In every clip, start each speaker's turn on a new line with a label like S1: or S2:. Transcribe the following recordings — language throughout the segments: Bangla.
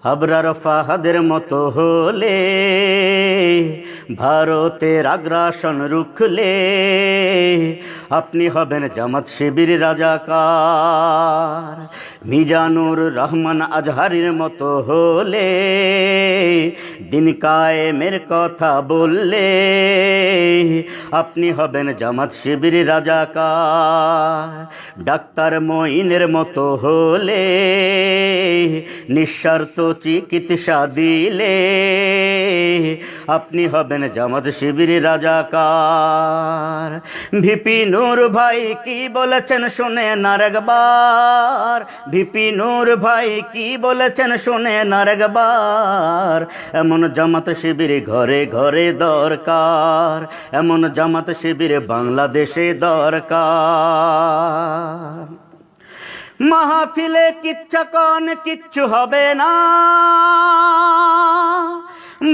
S1: আবরার ফাহাদের মতো হলে, ভারতের আগ্রাসন রুখলে, আপনি হবেন জামাত শিবির রাজাকার। মিজানুর রহমান আজহারির মতো হলে, দিন কায়েমের কথা বললে, আপনি হবেন জামাত শিবির রাজাকার। ডাক্তার মঈনের মতো হলে, নিঃস্বার্থ চিকিৎসা দিলে, আপনি হবেন জামাত শিবির রাজাকার। ভিপি নূর ভাই কি বলেছেন শোনেন আরেকবার, ভিপি নূর ভাই কি বলেছেন শোনেন আরেকবার। এমন জামাত শিবির ঘরে ঘরে দরকার, এমন জামাত শিবির বাংলাদেশে দরকার। মাহফিলে কিচ্ছা কন কিচ্ছু হবে না,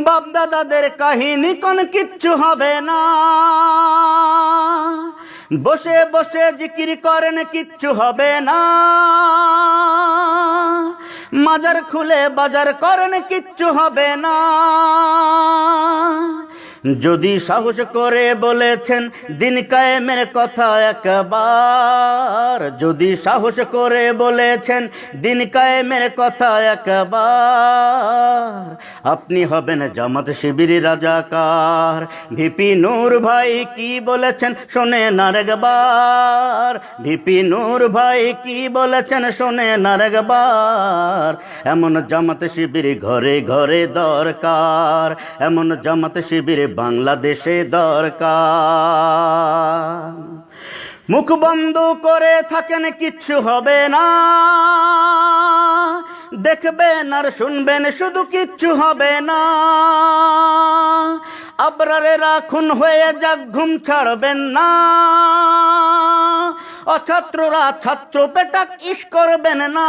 S1: বাপদাদাদের কাহিনী কোন কিচ্ছু হবে না। বসে বসে জিকির করেন কিচ্ছু হবে না, মাজার খুলে বাজার করেন কিচ্ছু হবে না। যদি সাহস করে বলেছেন দিন কায়েমের কথা একবার, যদি সাহস করে বলেছেন দিন কায়েমের কথা একবার, আপনি হবেন জামাত শিবির রাজাকার। ভিপি নূর ভাই কি বলেছেন শোনেন আরেকবার, ভিপি নূর ভাই কি বলেছেন শোনেন আরেকবার। এমন জামাত শিবির ঘরে ঘরে দরকার, এমন জামাত শিবির বাংলাদেশে দরকার। মুখ বন্ধ করে থাকেন কিচ্ছু হবে না, দেখবেন আর শুনবেন শুধু কিচ্ছু হবে না। আবরারেরা খুন হয়ে যাক ঘুম ছাড়বেন না, অছাত্ররা ছাত্র পেটাক ইশ করবেন না।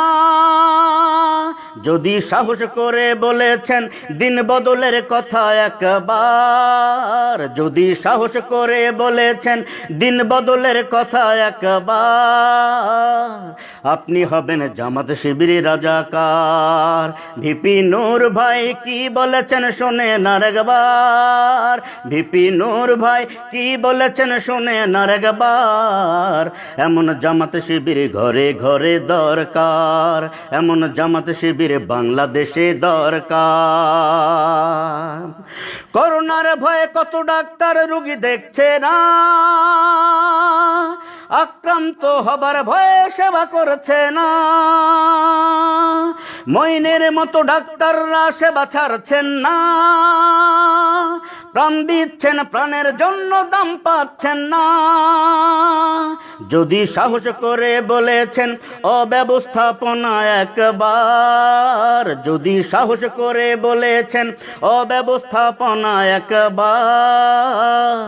S1: যদি সাহস করে বলেছেন দিন বদলের কথা একবার, যদি সাহস করে বলেছেন দিন বদলের কথা একবার, আপনি হবেন জামাত শিবির রাজাকার। ভিপি নূর ভাই কি বলেছেন শোনেন আরেকবার, ভিপি নূর ভাই কি বলেছেন শোনেন আরেকবার। এমন জামাত শিবির ঘরে ঘরে দরকার, এমন জামাত শিবির বাংলাদেশে দরকার। করোনার ভয়ে কত ডাক্তার রোগী দেখছে না, আক্রান্ত হবার ভয়ে সেবা করছে না। মইনের মতো ডাক্তাররা সেবা ছাড়ছেন না, প্রাণ দিচ্ছেন প্রাণের জন্য দাম পাচ্ছেন না। যদি সাহস করে বলেছেন অব্যবস্থাপনা একবার, যদি সাহস করে বলেছেন অব্যবস্থাপনা একবার,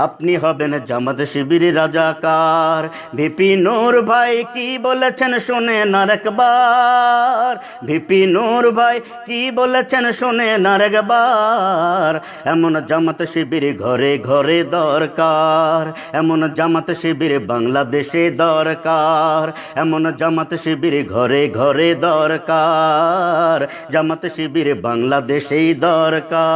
S1: আপনি হবেন জামাত শিবির রাজাকার। ভিপি নূর ভাই কি বলেছেন শোনেন আরেকবার, ভিপি নূর ভাই কি বলেছেন শোনেন আরেকবার। এমন জামাত শিবির ঘরে ঘরে দরকার, এমন জামাত শিবির বাংলাদেশে দরকার, এমন জামাত শিবির ঘরে ঘরে দরকার, জামাত শিবির বাংলাদেশেই দরকার।